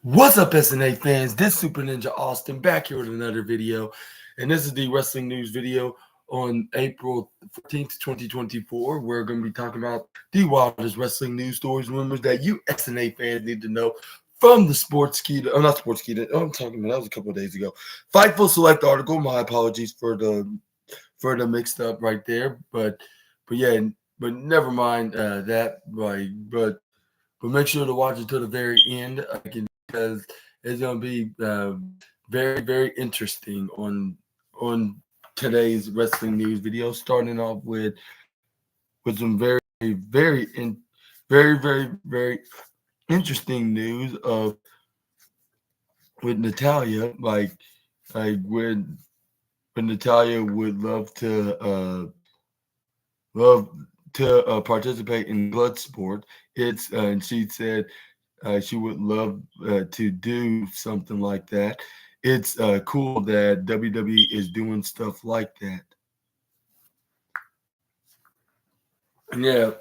What's up, SNA fans? This Super Ninja Austin back here with another video. And this is the wrestling news video on April 14th, 2024. We're going to be talking about the wildest wrestling news stories and rumors that you SNA fans need to know from the Sports Key. Not Sports Key. I'm talking about that was a couple of days ago. Fightful Select article. My apologies for the mixed up right there. But yeah, but never mind that. Right, but make sure to watch it to the very end. Because it's going to be very, very interesting on today's wrestling news video. Starting off with some very interesting news of with Natalia. Like when Natalia would love to participate in blood sport. It's and she said she would love to do something like that. It's cool that WWE is doing stuff like that. And yeah,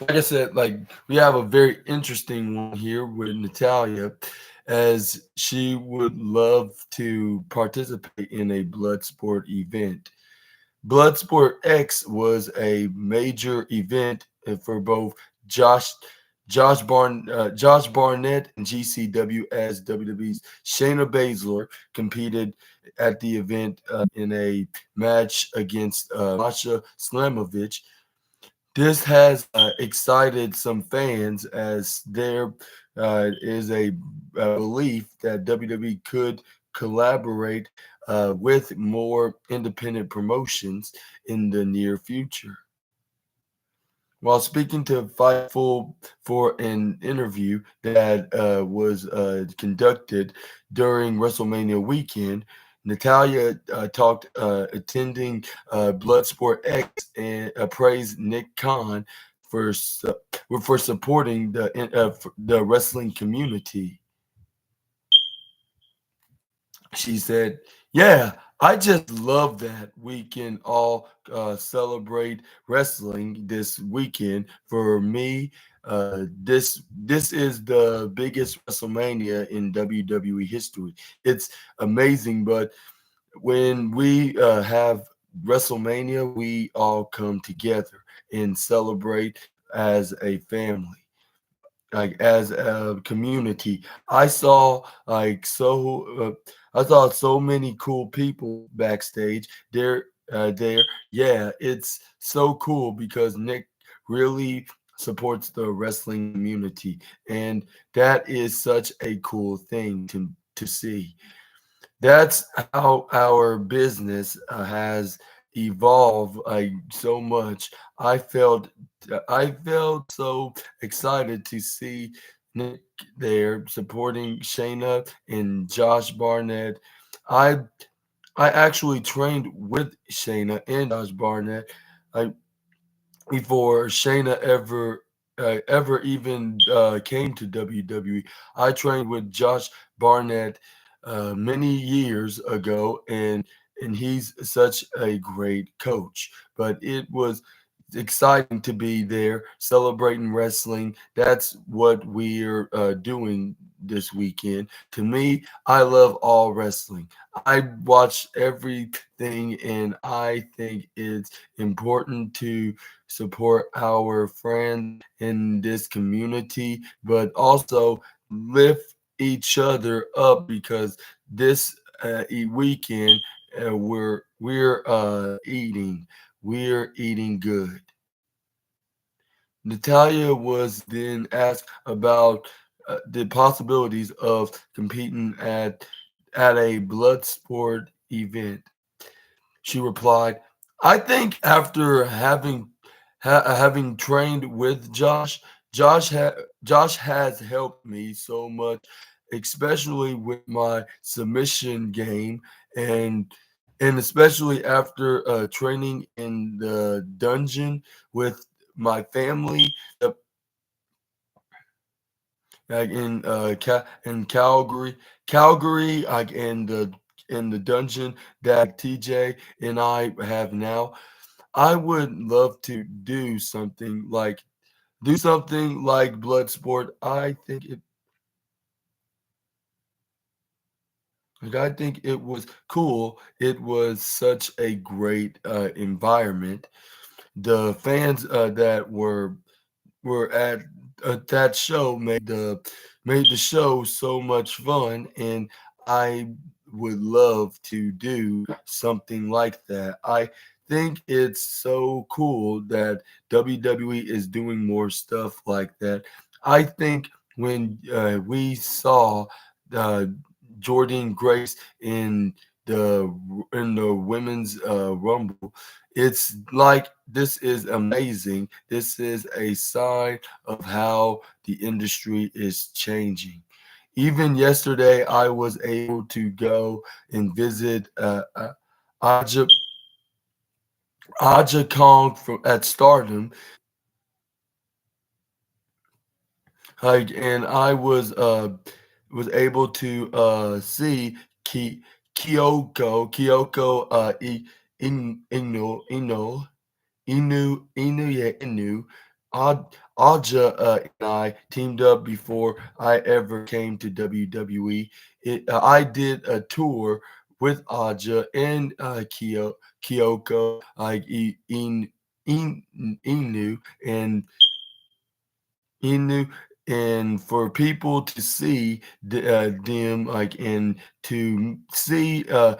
like I said, like we have a very interesting one here with Natalia, as she would love to participate in a blood sport event. Bloodsport X was a major event for both Josh Josh Barnett and GCW, as WWE's Shayna Baszler competed at the event in a match against Masha Slamovich. This has excited some fans, as there is a belief that WWE could collaborate with more independent promotions in the near future. While speaking to Fightful for an interview that was conducted during WrestleMania weekend, Natalia talked attending Bloodsport X and praised Nick Khan for supporting the wrestling community. She said, "Yeah, I just love that we can all celebrate wrestling this weekend. For me, this is the biggest WrestleMania in WWE history. It's amazing, but when we have WrestleMania, we all come together and celebrate as a family." Like as a community, I saw so many cool people backstage there. Yeah, it's so cool because Nick really supports the wrestling community, and that is such a cool thing to see. That's how our business has evolved so much. I felt so excited to see Nick there supporting Shayna and Josh Barnett. I I actually trained with Shayna and Josh Barnett like before Shayna ever even came to WWE. I trained with Josh Barnett many years ago, and he's such a great coach. But it was exciting to be there celebrating wrestling. That's what we're doing this weekend. To me, I love all wrestling. I watch everything, and I think it's important to support our friends in this community, but also lift each other up, because this weekend we're eating good. Natalia was then asked about the possibilities of competing at a blood sport event. She replied, "I think after having trained with Josh has helped me so much, especially with my submission game, and especially after training in the dungeon with my family, like in Calgary, like in the dungeon that TJ and I have now. I would love to do something like Bloodsport. I think it Like, I think it was cool. It was such a great environment. The fans that were at that show made the show so much fun, and I would love to do something like that. I think it's so cool that WWE is doing more stuff like that. I think when we saw uh, Jordan Grace the in the women's rumble, it's like this is amazing. This is a sign of how the industry is changing. Even yesterday, I was able to go and visit Aja, Aja Kong at Stardom, like, and I was able to see Kyoko Inu. Aja and I teamed up before I ever came to WWE. I did a tour with Aja and Kyoko, like Inu, and Inu, and for people to see them, like, and to see the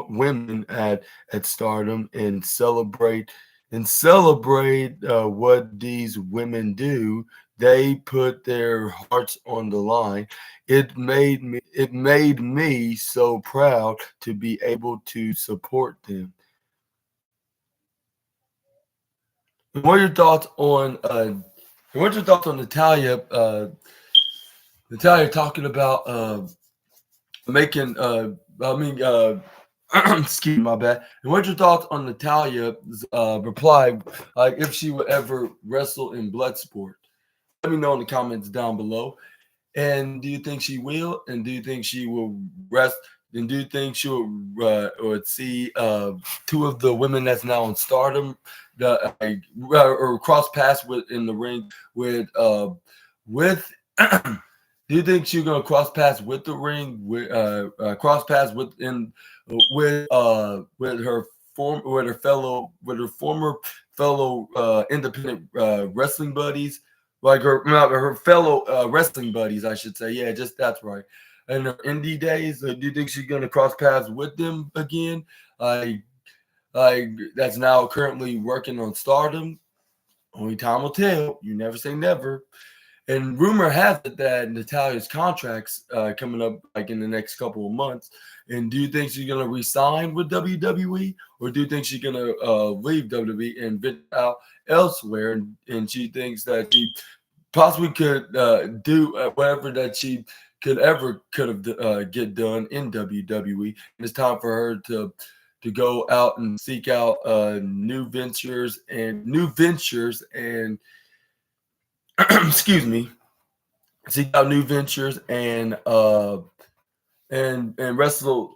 women at Stardom and celebrate what these women do. They put their hearts on the line. It made me so proud to be able to support them. And what are your thoughts on what's your thoughts on Natalia? Natalia talking about making. I mean, excuse my bad. And what's your thoughts on Natalia's reply? Like, if she would ever wrestle in Bloodsport? Let me know in the comments down below. And do you think she will? And do you think she will rest? And do you think she'll or see two of the women that's now in Stardom, or cross paths with in the ring with? Do you think she's gonna cross paths with the ring with cross paths with her with her former fellow independent wrestling buddies, like her not her fellow wrestling buddies, I should say. Yeah, just that's right. And her indie days, do you think she's gonna cross paths with them again? Like that's now currently working on Stardom. Only time will tell. You never say never. And rumor has it that Natalia's contract's coming up like in the next couple of months. And do you think she's gonna resign with WWE, or do you think she's gonna leave WWE and venture out elsewhere? And she thinks that she possibly could do whatever that she could have get done in WWE. And it's time for her to go out and seek out new ventures and excuse me, seek out new ventures and wrestle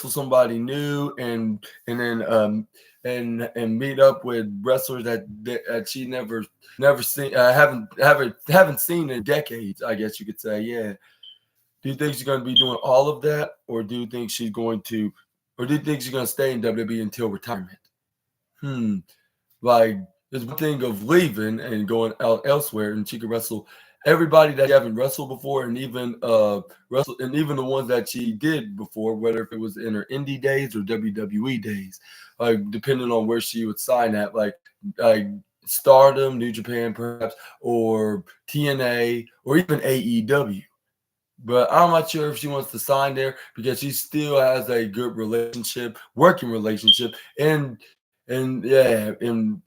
somebody new and then and meet up with wrestlers that she never seen haven't seen in decades, I guess you could say. Yeah. Do you think she's going to be doing all of that, or do you think she's going to stay in WWE until retirement? Hmm. Like, there's one thing of leaving and going out elsewhere, and she can wrestle everybody that she haven't wrestled before, and even even the ones that she did before, whether if it was in her indie days or WWE days, like depending on where she would sign at, like Stardom, New Japan, perhaps, or TNA, or even AEW. But I'm not sure if she wants to sign there because she still has a good working relationship, and yeah, and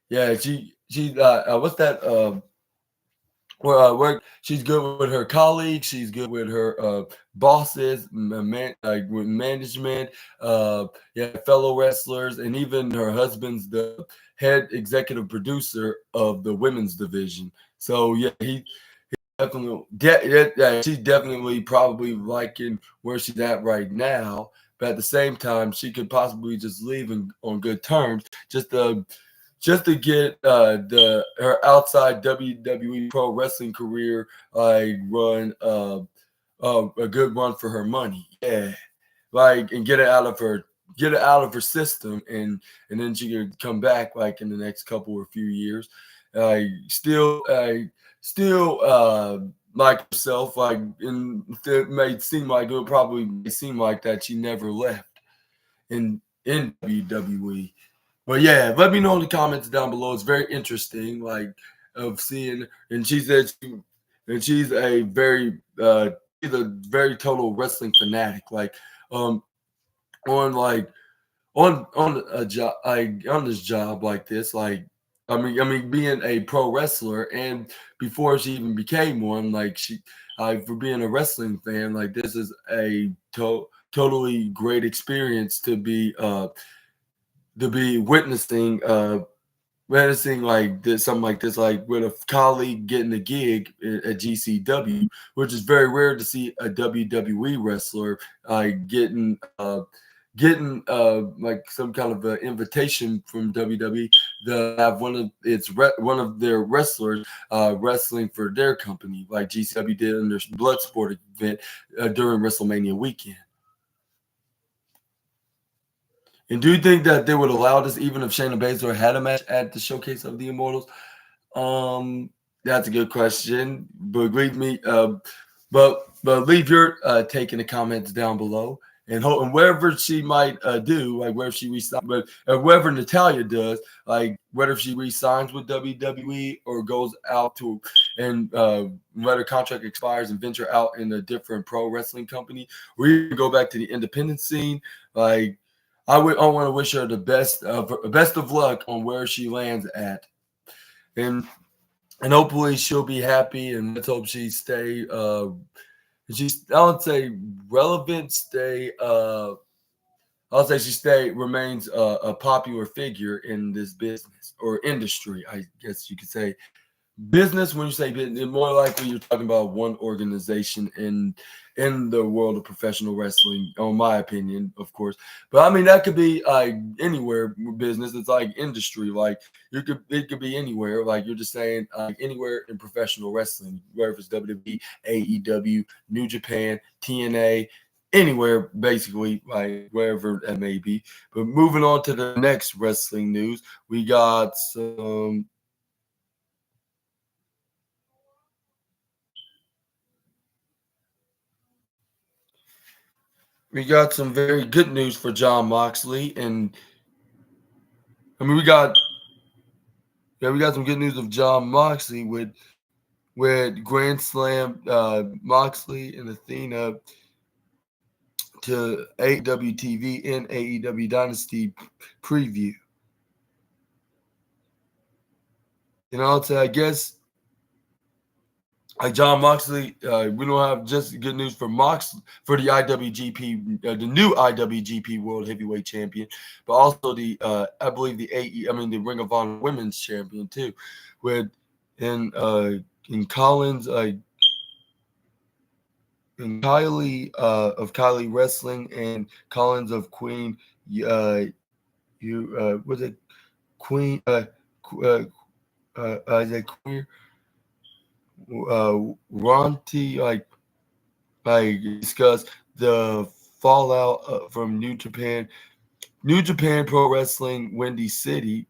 yeah, she what's that work? She's good with her colleagues. She's good with her bosses, like with management, yeah, fellow wrestlers, and even her husband's the head executive producer of the women's division. So yeah, she's definitely probably liking where she's at right now. But at the same time, she could possibly just leave on good terms, just just to get the her outside WWE Pro Wrestling career run a good run for her money. Yeah, like and get it out of her system, and then she could come back like in the next couple or few years. Still like herself, like and it may seem like it probably may seem like that she never left in WWE. But yeah, let me know in the comments down below. It's very interesting, like of seeing. And she said, and she's a very total wrestling fanatic. Um, on like on a job, like on this job like this, like I mean, being a pro wrestler, and before she even became one, like for being a wrestling fan, like this is a totally great experience to be witnessing like this, something like this, like with a colleague getting a gig at GCW, which is very rare to see a WWE wrestler getting like some kind of an invitation from WWE to have one of their wrestlers wrestling for their company, like GCW did in their Bloodsport event during WrestleMania weekend. And do you think that they would allow this even if Shayna Baszler had a match at the Showcase of the Immortals? Um, that's a good question. But leave your take in the comments down below, and wherever she might do, like wherever she resigns, but wherever Natalia does, like whether she resigns with WWE or goes out to and let her contract expires and venture out in a different pro wrestling company, or even go back to the independent scene, like. I want to wish her the best of luck on where she lands at, and and hopefully she'll be happy. And let's hope she stay. She's I would say relevant. I'll say she stay remains a popular figure in this business or industry. I guess you could say business. When you say business, more likely you're talking about one organization in the world of professional wrestling, on my opinion, of course. But I mean that could be like anywhere with business. It's like industry, like it could be anywhere. Like you're just saying like anywhere in professional wrestling, whether it's WWE, AEW, New Japan, TNA, anywhere basically, like wherever that may be. But moving on to the next wrestling news, we got some very good news for John Moxley, and I mean we got some good news of John Moxley with Grand Slam Moxley and Athena to AEW TV and AEW Dynasty preview. And I'll say I guess like John Moxley, we don't have just good news for for the IWGP, the new IWGP World Heavyweight Champion, but also the I believe the Ring of Honor Women's Champion too, with in Collins in Kylie of Kylie Wrestling and Collins of Queen was it Queen is it Queen Ronti like discuss the fallout from New Japan Pro Wrestling Windy City.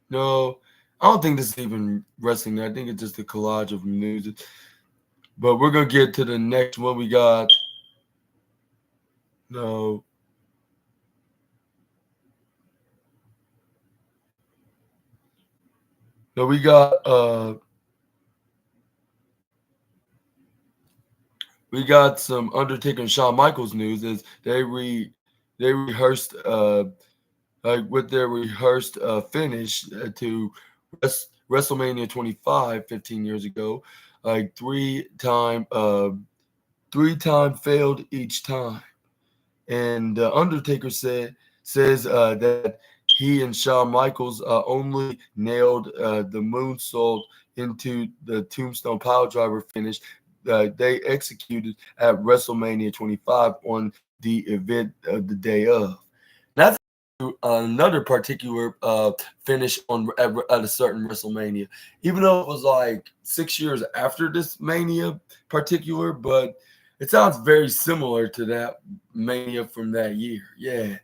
No, I don't think this is even wrestling. I think it's just a collage of news. But we're gonna get to the next one. We got no. No, we got some Undertaker and Shawn Michaels news as they rehearsed like with their rehearsed finish to WrestleMania 25 15 years ago, like three time failed each time. And Undertaker says that he and Shawn Michaels only nailed the moonsault into the Tombstone Piledriver finish they executed at WrestleMania 25 on the event of the day of. That's another particular finish at a certain WrestleMania, even though it was like 6 years after this Mania particular, but it sounds very similar to that Mania from that year. Yeah.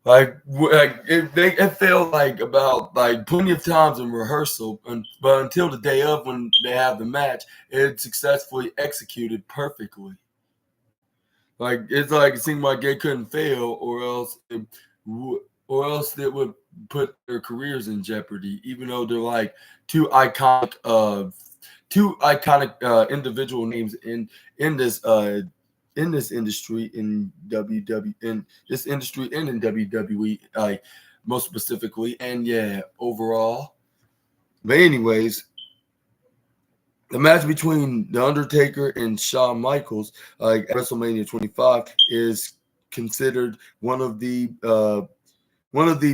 It felt like about like plenty of times in rehearsal, but until the day of when they have the match, it successfully executed perfectly. Like it's like it seemed like they couldn't fail, or else it would put their careers in jeopardy. Even though they're like two iconic, individual names in this in this industry in in this industry and in WWE, like most specifically, and yeah, overall. But anyways, the match between The Undertaker and Shawn Michaels, like at WrestleMania 25, is considered one of the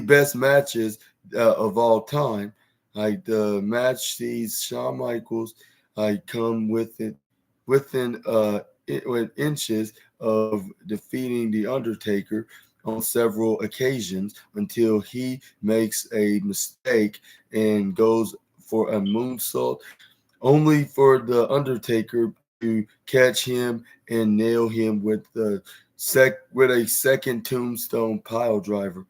best matches of all time. Like the match sees Shawn Michaels come within inches of defeating The Undertaker on several occasions until he makes a mistake and goes for a moonsault, only for the Undertaker to catch him and nail him with a second tombstone pile driver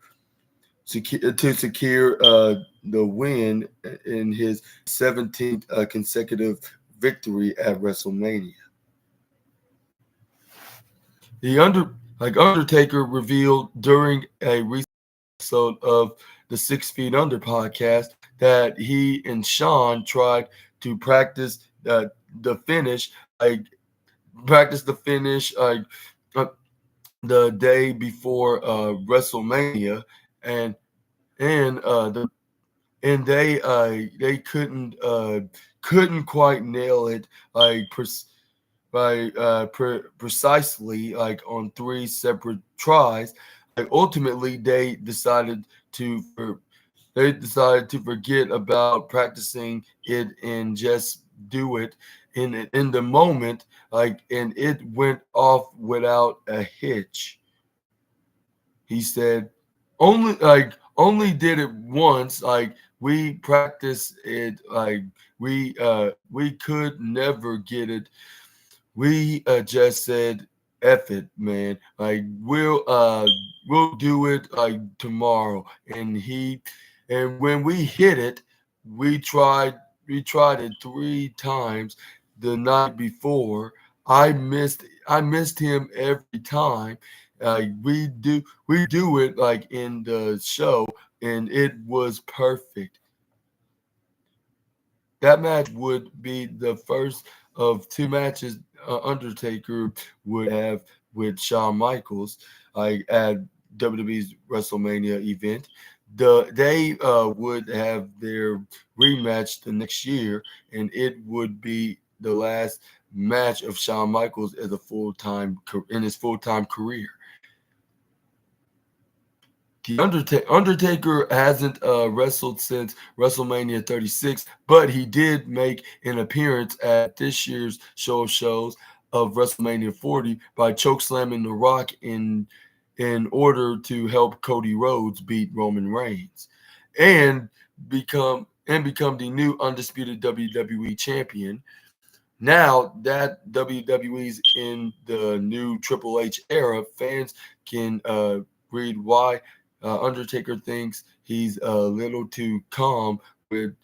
to secure the win in his 17th consecutive victory at WrestleMania. Undertaker revealed during a recent episode of the 6 Feet Under podcast that he and Shawn tried to the finish, like practice the finish, uh, the day before WrestleMania, and and the and they couldn't quite nail it like precisely like on three separate tries. Like ultimately, they decided to forget about practicing it and just do it in the moment, like, and it went off without a hitch. He said, only did it once. Like we practiced it. Like we could never get it. We just said, "F it, man. Like we'll do it like tomorrow." And when we hit it, we tried it 3 times the night before. I missed him every time. We do it like in the show, and it was perfect. That match would be the first of 2 matches Undertaker would have with Shawn Michaels, like at WWE's WrestleMania event. They would have their rematch the next year, and it would be the last match of Shawn Michaels as a in his full time career. The Undertaker hasn't wrestled since WrestleMania 36, but he did make an appearance at this year's show of shows of WrestleMania 40 by chokeslamming The Rock in order to help Cody Rhodes beat Roman Reigns and become the new undisputed WWE champion. Now that WWE's in the new Triple H era, fans can read why Undertaker thinks he's a little too calm with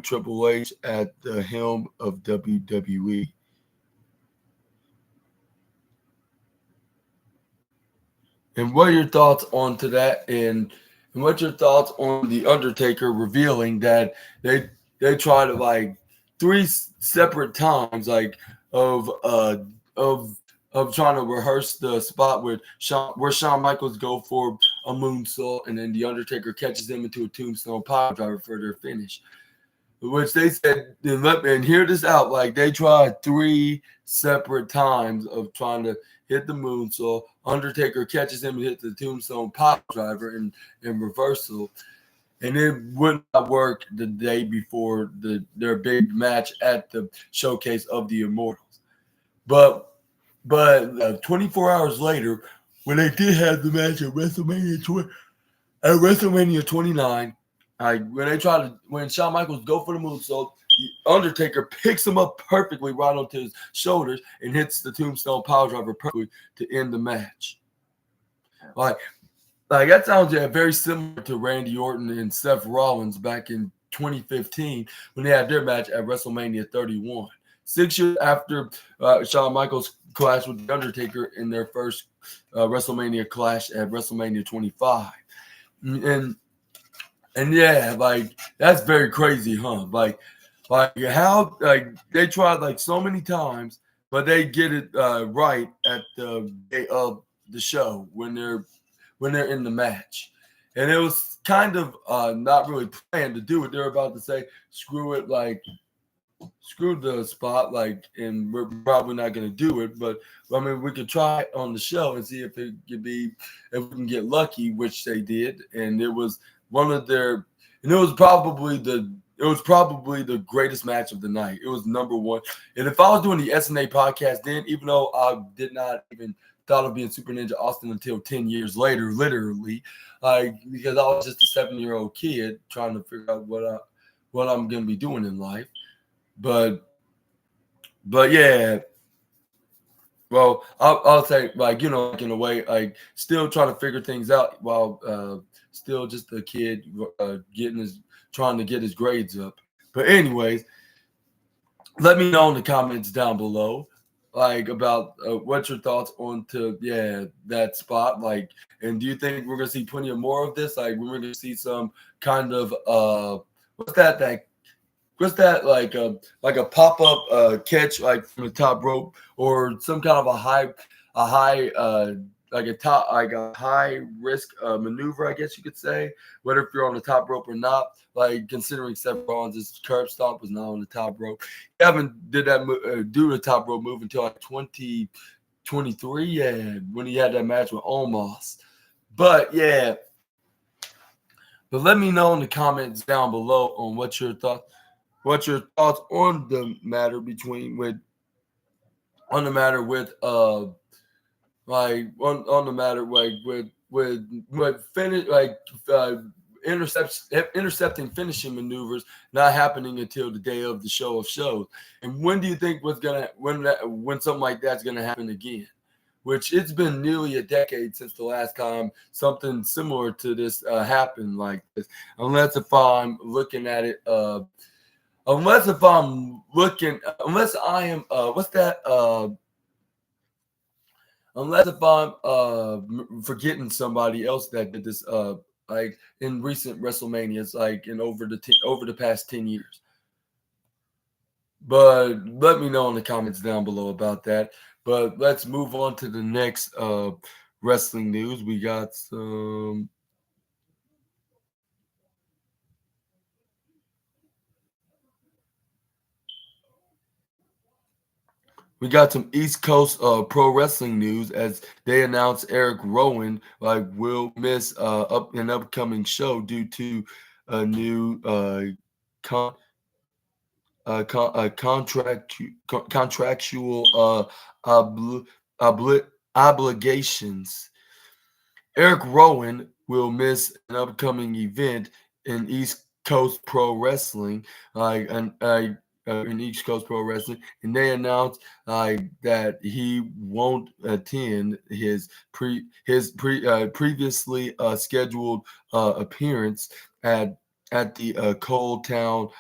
Triple H at the helm of WWE. And what are your thoughts on to that? And what's your thoughts on the Undertaker revealing that they try to like 3 separate times, like of uh of trying to rehearse the spot where Shawn Michaels go for a moonsault, and then the Undertaker catches him into a tombstone pile driver for their finish. Which they said, and hear this out, like they tried 3 separate times of trying to hit the moonsault. Undertaker catches him and hits the tombstone pile driver in reversal. And it would not work the day before their big match at the showcase of the Immortals. But 24 hours later, when they did have the match at WrestleMania 29, when Shawn Michaels go for the moonsault, the Undertaker picks him up perfectly right onto his shoulders and hits the Tombstone Piledriver perfectly to end the match. Like that sounds very similar to Randy Orton and Seth Rollins back in 2015 when they had their match at WrestleMania 31. 6 years after Shawn Michaels clashed with The Undertaker in their first WrestleMania clash at WrestleMania 25. And yeah, that's very crazy, huh? Like how they tried so many times, but they get it right at the day of the show when they're in the match. And it was kind of not really planned to do it. They're about to say, screw it, screw the spot, and we're probably not going to do it. But, I mean, we could try it on the show and see if it could be, if we can get lucky, which they did. And it was it was probably the greatest match of the night. It was number one. And if I was doing the SNA podcast then, even though I did not even thought of being Super Ninja Austin until 10 years later, literally, because I was just a 7-year-old kid trying to figure out what I'm going to be doing in life. But yeah, well, I'll say in a way, still trying to figure things out while still just a kid trying to get his grades up. But anyways, let me know in the comments down below, about what's your thoughts on that spot, and do you think we're gonna see plenty of more of this? We're gonna see some kind of what's that like a pop up catch from the top rope, or some kind of a high a high risk maneuver, I guess you could say, whether if you're on the top rope or not. Considering Seth Rollins' curb stomp was not on the top rope, he haven't did that do the top rope move until 2023, when he had that match with Omos. But let me know in the comments down below on what's your thoughts on the matter intercepting finishing maneuvers not happening until the day of the show of shows. And when do you think when something like that's gonna happen again? Which it's been nearly a decade since the last time something similar to this happened like this. Unless if I'm looking at it unless I am unless if I'm forgetting somebody else that did this in recent WrestleManias, in over the past 10 years. But let me know in the comments down below about that. But let's move on to the next wrestling news. We got some East Coast pro wrestling news, as they announced Eric Rowan will miss an upcoming show due to a new contractual obligations. Eric Rowan will miss an upcoming event in East Coast Pro Wrestling, in East Coast Pro Wrestling, and they announced that he won't attend his previously scheduled appearance at the Cold Town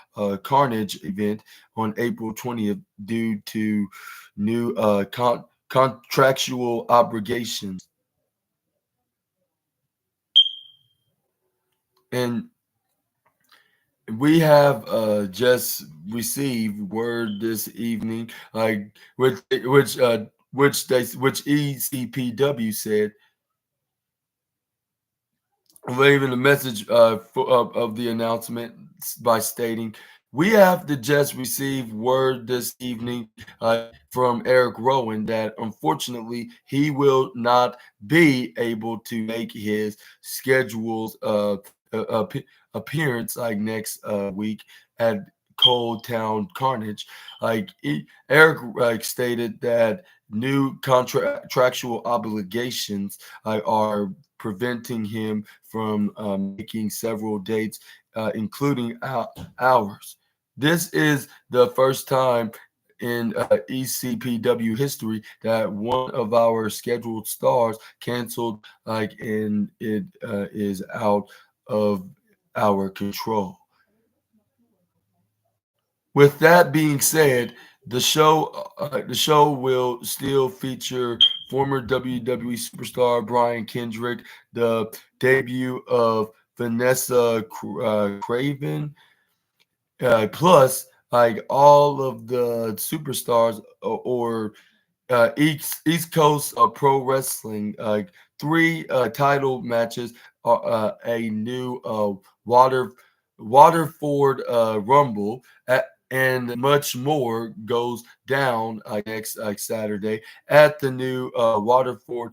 Carnage event on April 20th due to new contractual obligations. And we have just received word this evening, which ECPW said, leaving a message of the announcement by stating, "We have just received word this evening from Eric Rowan that unfortunately he will not be able to make his scheduled appearance next week at Cold Town Carnage." Eric stated that new contractual obligations are preventing him from making several dates, including ours. This is the first time in ECPW history that one of our scheduled stars canceled, and it is out of our control. With that being said, the show will still feature former WWE superstar Brian Kendrick, the debut of Vanessa Craven, plus all of the superstars, or East Coast Pro Wrestling, three title matches, a new Waterford Rumble, and much more goes down next Saturday at the new Waterford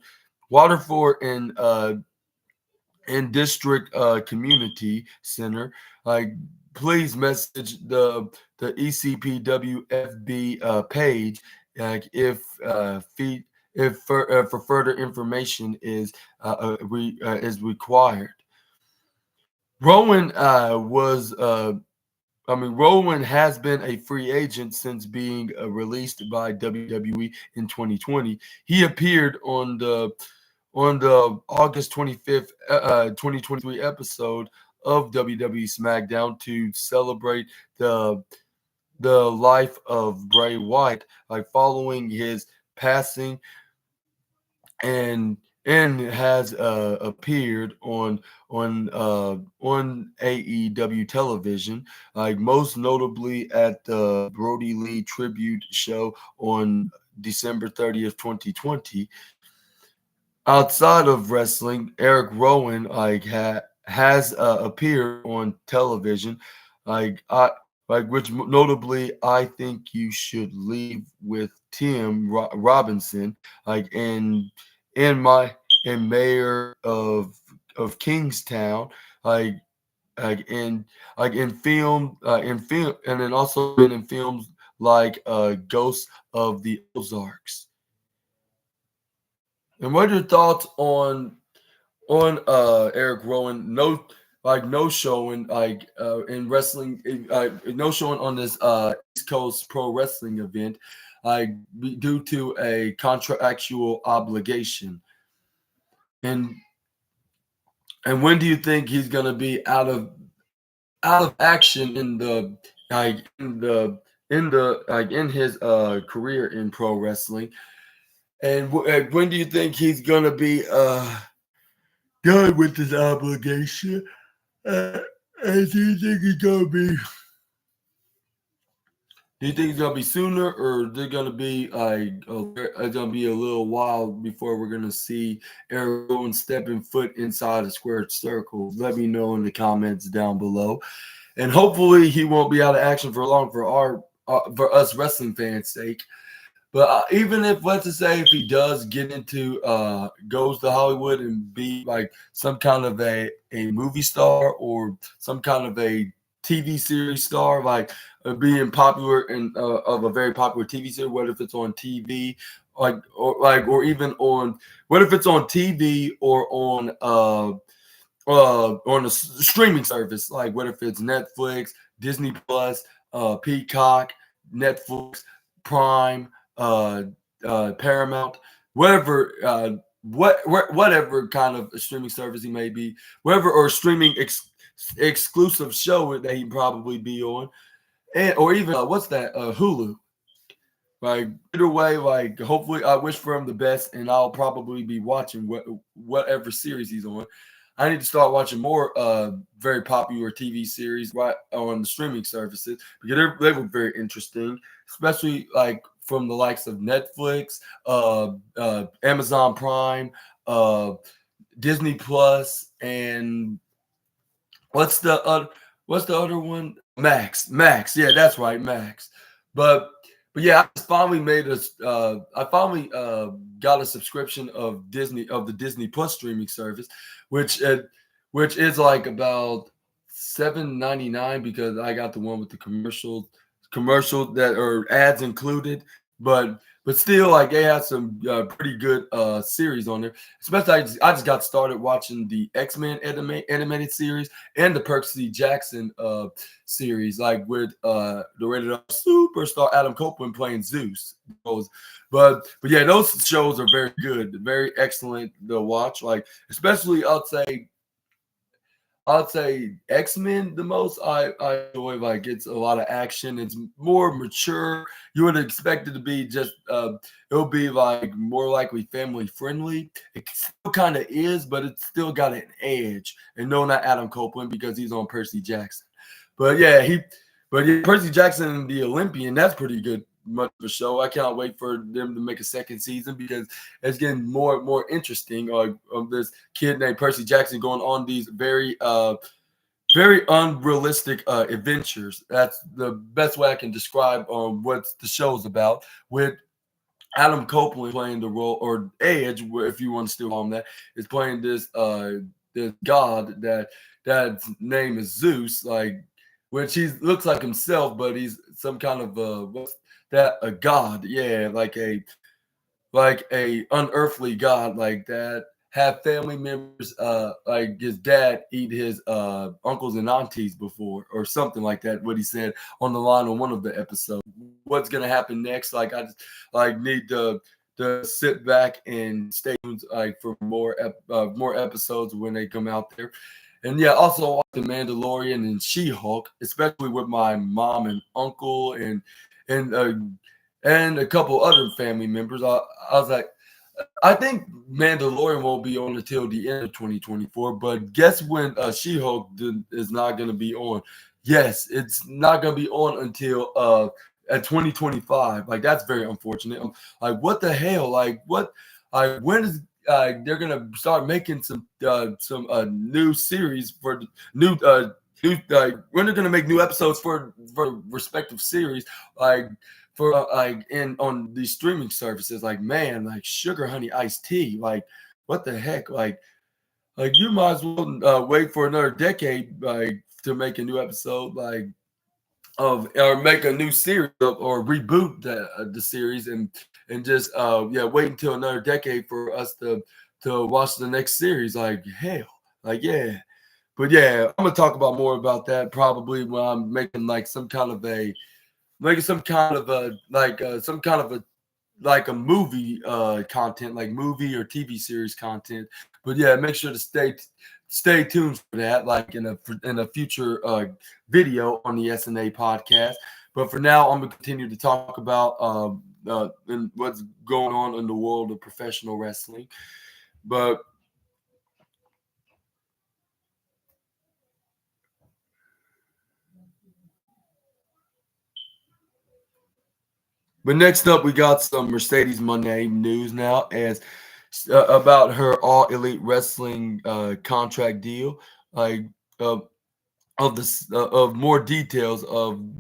and District Community Center. Like, please message the ECPW FB page, if for further information is required. Rowan Rowan has been a free agent since being released by WWE in 2020. He appeared on the August 25th, 2023 episode of WWE SmackDown to celebrate the life of Bray Wyatt, following his passing, and has appeared on AEW television, most notably at the Brody Lee tribute show on December 30th, 2020. Outside of wrestling, Eric Rowan has appeared on television, like I which notably I think you should leave with Tim Robinson, and in my and mayor of Kingstown, like in film, and then also been in films like Ghosts of the Ozarks. And what are your thoughts on Eric Rowan? No showing in wrestling, no showing on this East Coast Pro Wrestling event, due to a contractual obligation. And when do you think he's gonna be out of action in his career in pro wrestling? And when do you think he's gonna be done with his obligation? Uh, and do you think he's gonna be? Do you think it's gonna be sooner, or is it gonna be it's gonna be a little while before we're gonna see Eric Rowan stepping foot inside a square circle? Let me know in the comments down below, and hopefully he won't be out of action for long for us wrestling fans' sake. But even if, let's just say, if he does get into goes to Hollywood and be like some kind of a movie star, or some kind of a TV series star, being popular in of a very popular TV series, what if it's on TV, or even on, what if it's on TV or on a streaming service, like what if it's Netflix, Disney Plus, Peacock, Netflix, Prime, Paramount, whatever, whatever kind of streaming service he may be, whatever, or streaming exclusive show that he probably be on, and or even what's that, Hulu. Either way, hopefully, I wish for him the best, and I'll probably be watching whatever series he's on. I need to start watching more very popular TV series right on the streaming services, because they were very interesting, especially from the likes of Netflix, Amazon Prime, Disney Plus, and what's the other one? Max. Yeah, that's right, Max. But yeah, I finally got a subscription of the Disney Plus streaming service, which is like about $7.99, because I got the one with the commercial that are ads included. But but still, like they had some pretty good series on there. Especially, I just got started watching the X-Men animated series and the Percy Jackson series, like with the rated R superstar Adam Copeland playing Zeus. But yeah, those shows are very good, very excellent to watch. Like especially, I'd say X-Men the most. I enjoy, like it's a lot of action. It's more mature. You would expect it to be just it'll be like more likely family friendly. It still kind of is, but it's still got an edge. And no, not Adam Copeland because he's on Percy Jackson. But yeah, Percy Jackson and the Olympian, that's pretty good much of a show. I cannot wait for them to make a second season because it's getting more and more interesting. Of this kid named Percy Jackson going on these very unrealistic adventures. That's the best way I can describe what the show's about. With Adam Copeland playing the role, or Edge, if you want to still call him that, is playing this god that name is Zeus, like which he looks like himself, but he's some kind of what's that, a god? Yeah, like a unearthly god like that. Have family members like his dad eat his uncles and aunties before or something like that, what he said on the line on one of the episodes. What's gonna happen next? Like I just like need to sit back and stay tuned like for more episodes when they come out there. And yeah, also watch The Mandalorian and She-Hulk, especially with my mom and uncle and uh, and a couple other family members. I was like, I think Mandalorian won't be on until the end of 2024. But guess when She-Hulk is not going to be on? Yes, it's not going to be on until at 2025. Like that's very unfortunate. Like what the hell? Like what? Like when is they're gonna start making some new series for the new when they're gonna make new episodes for respective series like for like in on these streaming services, like man, like sugar honey iced tea, like what the heck, like you might as well wait for another decade like to make a new episode like of or make a new series or reboot the series and just yeah wait until another decade for us to watch the next series, like hell, like yeah. But yeah, I'm gonna talk about more about that probably when I'm making like some kind of a some kind of a like a movie content, like movie or TV series content. But yeah, make sure to stay tuned for that, like in a future video on the SNA podcast. But for now, I'm gonna continue to talk about and what's going on in the world of professional wrestling. But next up, we got some Mercedes Moné news now, as about her All Elite Wrestling contract deal, like of more details of the